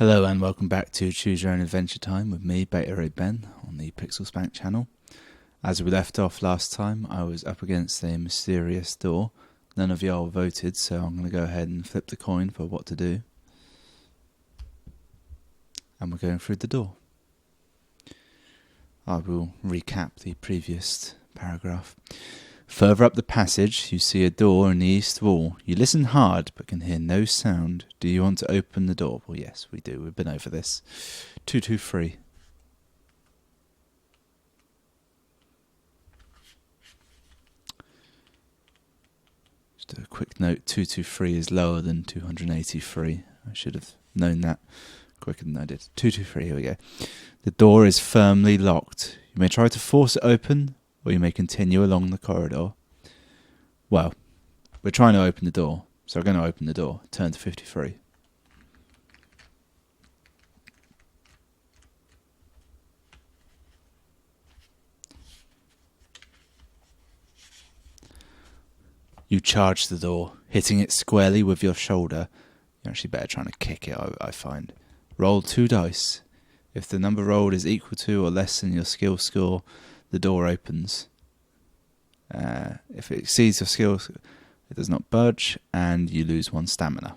Hello and welcome back to Choose Your Own Adventure Time with me, Beta Ray Ben, on the Pixel Spank channel. As we left off last time, I was up against a mysterious door. None of y'all voted, so I'm going to go ahead and flip the coin for what to do. And we're going through the door. I will recap the previous paragraph. Further up the passage, you see a door in the east wall. You listen hard, but can hear no sound. Do you want to open the door? Well, yes, we do. We've been over this. 223. Just a quick note, 223 is lower than 283. I should have known that quicker than I did. 223, here we go. The door is firmly locked. You may try to force it open, or you may continue along the corridor. Well, we're trying to open the door, so we're going to open the door. Turn to 53. You charge the door, hitting it squarely with your shoulder. You're actually better trying to kick it, I find. Roll 2 dice. If the number rolled is equal to or less than your skill score, the door opens. If it exceeds your skill, it does not budge, and you lose 1 stamina.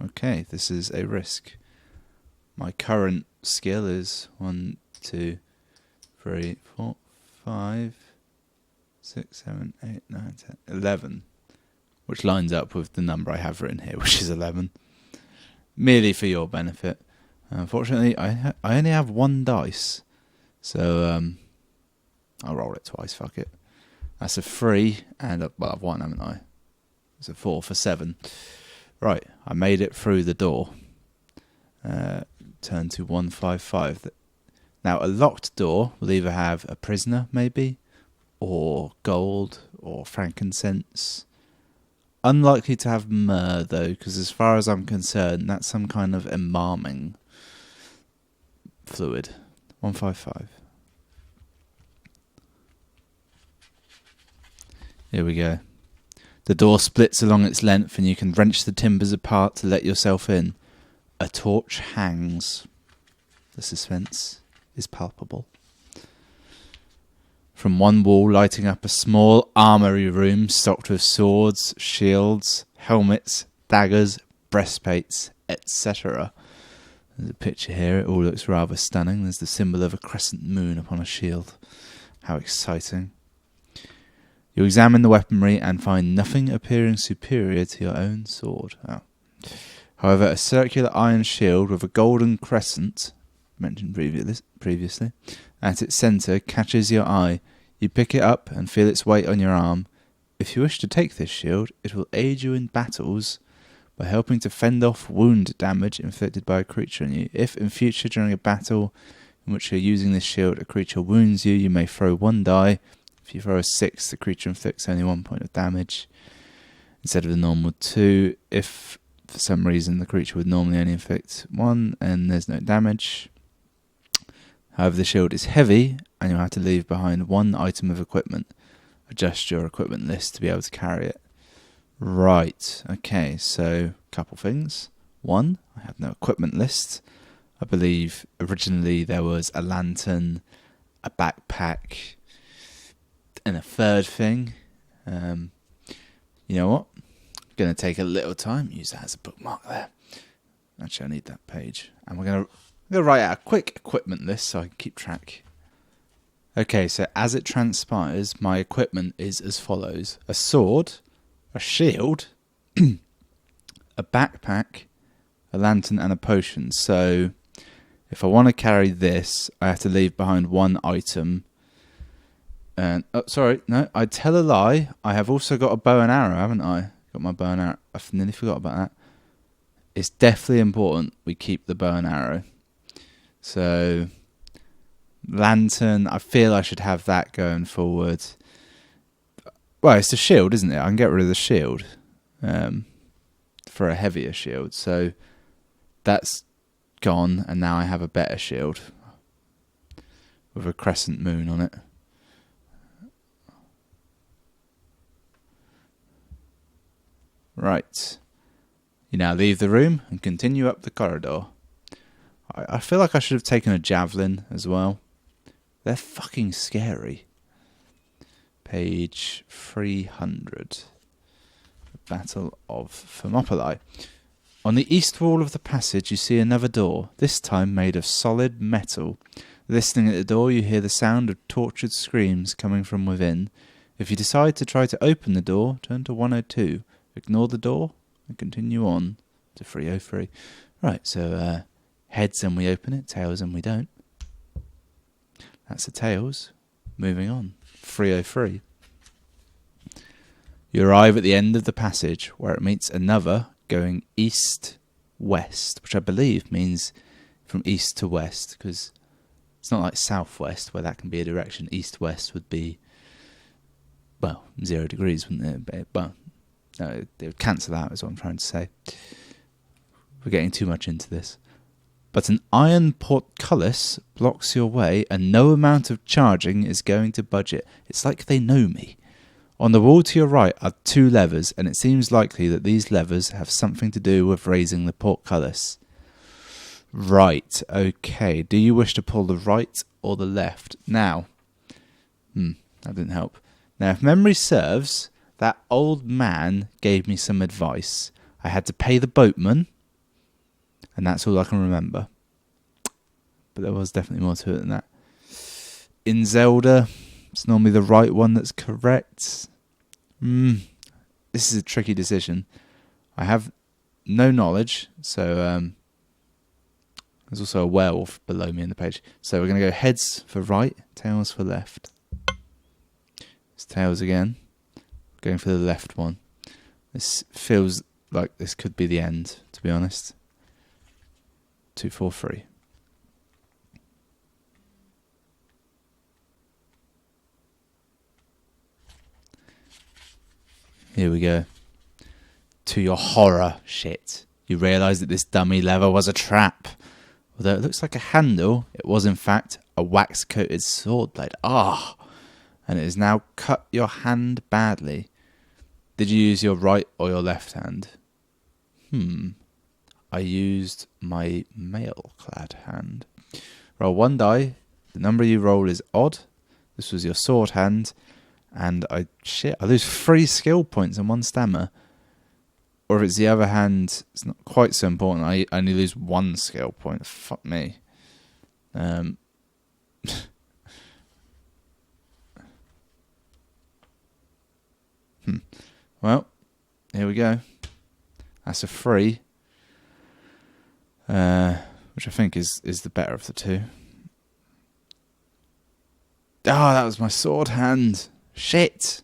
Okay, this is a risk. My current skill is 1, 2, 3, 4, 5, 6, 7, 8, 9, 10, 11. Which lines up with the number I have written here, which is 11. Merely for your benefit. Unfortunately, I only have 1 dice. So, I'll roll it twice, fuck it. That's a 3, and I've won, haven't I? It's a 4 for 7. Right, I made it through the door. Turn to 155. Now, a locked door will either have a prisoner, maybe, or gold, or frankincense. Unlikely to have myrrh, though, because as far as I'm concerned, that's some kind of embalming fluid. 155. Here we go. The door splits along its length and you can wrench the timbers apart to let yourself in. A torch hangs. The suspense is palpable. From one wall lighting up a small armoury room stocked with swords, shields, helmets, daggers, breastplates, etc. There's a picture here. It all looks rather stunning. There's the symbol of a crescent moon upon a shield. How exciting. You examine the weaponry and find nothing appearing superior to your own sword. Oh. However, a circular iron shield with a golden crescent, mentioned previously, at its centre catches your eye. You pick it up and feel its weight on your arm. If you wish to take this shield, it will aid you in battles by helping to fend off wound damage inflicted by a creature on you. If in future during a battle in which you're using this shield, a creature wounds you, you may throw 1 die. If you throw a 6, the creature inflicts only 1 point of damage instead of the normal 2. If for some reason the creature would normally only inflict 1 and there's no damage. However, the shield is heavy and you'll have to leave behind 1 item of equipment. Adjust your equipment list to be able to carry it. Right, okay, so a couple things. 1, I have no equipment list. I believe originally there was a lantern, a backpack, and a third thing. You know what? I'm going to take a little time, use that as a bookmark there. Actually, I need that page. And we're going to write out a quick equipment list so I can keep track. Okay, so as it transpires, my equipment is as follows. A sword, a shield, a backpack, a lantern, and a potion. So if I want to carry this, I have to leave behind 1 item. And sorry, no, I tell a lie. I have also got a bow and arrow, haven't I? Got my bow and arrow. I've nearly forgot about that. It's definitely important we keep the bow and arrow. So, lantern, I feel I should have that going forward. Well, it's the shield, isn't it? I can get rid of the shield for a heavier shield. So, that's gone, and now I have a better shield with a crescent moon on it. Right. You now leave the room and continue up the corridor. I feel like I should have taken a javelin as well. They're fucking scary. Page 300. The Battle of Thermopylae. On the east wall of the passage you see another door, this time made of solid metal. Listening at the door you hear the sound of tortured screams coming from within. If you decide to try to open the door, turn to 102. Ignore the door and continue on to 303. Right, so heads and we open it, tails and we don't. That's the tails. Moving on. 303. You arrive at the end of the passage where it meets another going east-west, which I believe means from east to west, because it's not like southwest where that can be a direction. East-west would be, well, 0 degrees, wouldn't it? But no, they would cancel out is what I'm trying to say. We're getting too much into this. But an iron portcullis blocks your way and no amount of charging is going to budge it. It's like they know me. On the wall to your right are 2 levers, and it seems likely that these levers have something to do with raising the portcullis. Right, okay. Do you wish to pull the right or the left? Now, that didn't help. Now, if memory serves, that old man gave me some advice. I had to pay the boatman, and that's all I can remember. But there was definitely more to it than that. In Zelda, it's normally the right one that's correct. This is a tricky decision. I have no knowledge, so there's also a werewolf below me in the page. So we're going to go heads for right, tails for left. It's tails again. Going for the left one. This feels like this could be the end, to be honest. 2, 4, 3. Here we go. To your horror, shit. You realise that this dummy lever was a trap. Although it looks like a handle, it was in fact a wax-coated sword blade. And it has now cut your hand badly. Did you use your right or your left hand? I used my mail-clad hand. Roll 1 die. The number you roll is odd. This was your sword hand. And I lose 3 skill points and 1 stamina. Or if it's the other hand, it's not quite so important. I only lose 1 skill point. Fuck me. Well, here we go. That's a 3. Which I think is the better of the 2. That was my sword hand. Shit,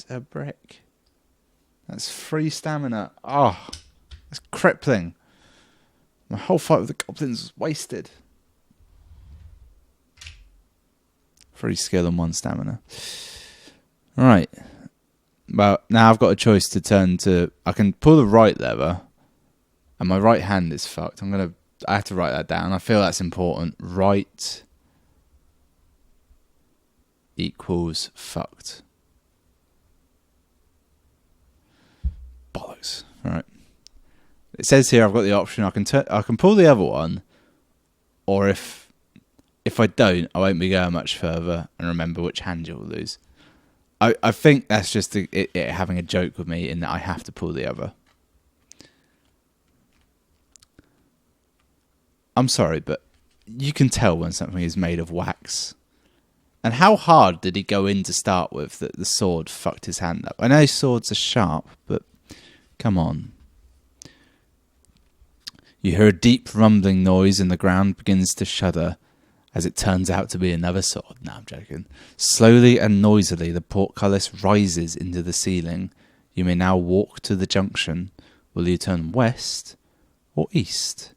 a brick. That's 3 stamina. That's crippling. My whole fight with the goblins was wasted. 3 skill and 1 stamina. Right. Well, now I've got a choice to turn to... I can pull the right lever, and my right hand is fucked. I have to write that down. I feel that's important. Right equals fucked. Bollocks. Right. It says here I've got the option. I can pull the other one, or if I don't, I won't be going much further and remember which hand you'll lose. I think that's just it having a joke with me in that I have to pull the other. I'm sorry, but you can tell when something is made of wax. And how hard did he go in to start with that the sword fucked his hand up? I know swords are sharp, but come on. You hear a deep rumbling noise and the ground begins to shudder as it turns out to be another sword. No, I'm joking. Slowly and noisily the portcullis rises into the ceiling. You may now walk to the junction. Will you turn west or east?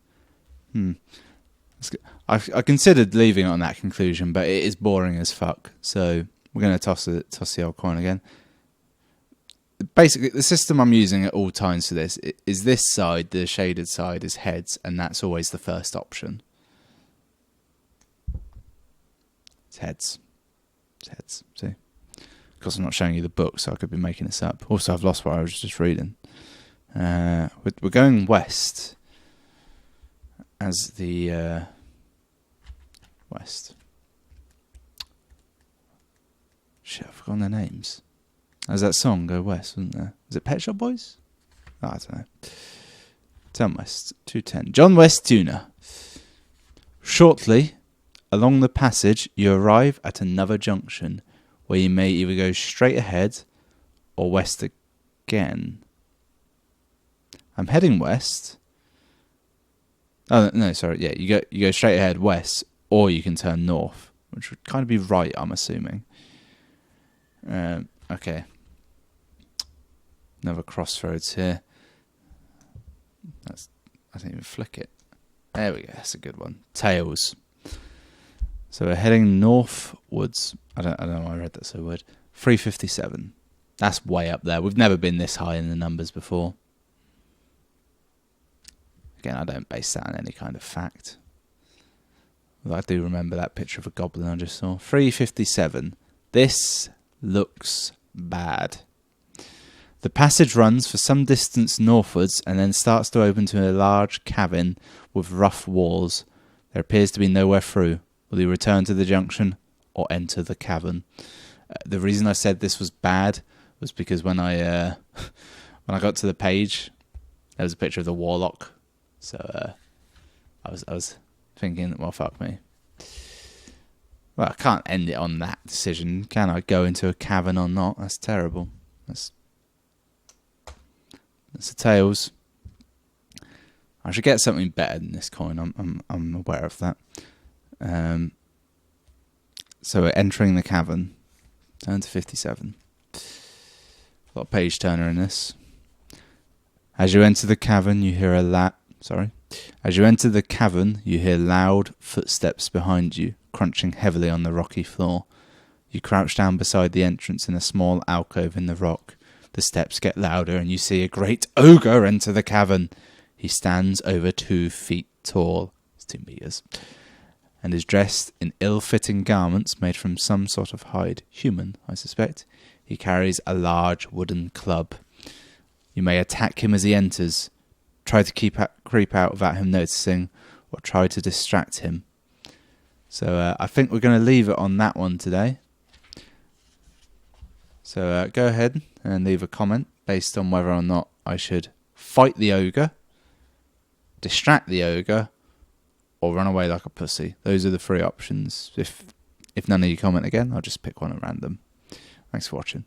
I considered leaving it on that conclusion, but it is boring as fuck. So we're going to toss the old coin again. Basically, the system I'm using at all times for this is this side, the shaded side, is heads, and that's always the first option. It's heads. It's heads. See? Of course, I'm not showing you the book, so I could be making this up. Also, I've lost what I was just reading. We're going west. as the west. Shit, I've forgotten their names. As that song, Go West, wasn't there? Is it Pet Shop Boys? Oh, I don't know. Turn west, 210. John West Tuna. Shortly, along the passage, you arrive at another junction where you may either go straight ahead or west again. I'm heading west. Oh, no, sorry. Yeah, you go straight ahead west, or you can turn north, which would kind of be right, I'm assuming. Okay. Another crossroads here. I didn't even flick it. There we go. That's a good one. Tails. So we're heading northwards. I don't know why I read that so weird. 357. That's way up there. We've never been this high in the numbers before. Again, I don't base that on any kind of fact. Although I do remember that picture of a goblin I just saw. 357. This looks bad. The passage runs for some distance northwards and then starts to open to a large cavern with rough walls. There appears to be nowhere through. Will you return to the junction or enter the cavern? The reason I said this was bad was because when I got to the page, there was a picture of the warlock. So I was thinking, well, fuck me. Well, I can't end it on that decision, can I? Go into a cavern or not? That's terrible. That's the tails. I should get something better than this coin. I'm aware of that. So we're entering the cavern. Turn to 57. A lot of page turner in this. As you enter the cavern, you hear loud footsteps behind you, crunching heavily on the rocky floor. You crouch down beside the entrance in a small alcove in the rock. The steps get louder and you see a great ogre enter the cavern. He stands over 2 feet tall. It's 2 meters. And is dressed in ill-fitting garments made from some sort of hide. Human, I suspect. He carries a large wooden club. You may attack him as he enters. Try to creep out without him noticing, or try to distract him. So I think we're going to leave it on that one today. So go ahead and leave a comment based on whether or not I should fight the ogre, distract the ogre, or run away like a pussy. Those are the 3 options. If none of you comment again, I'll just pick one at random. Thanks for watching.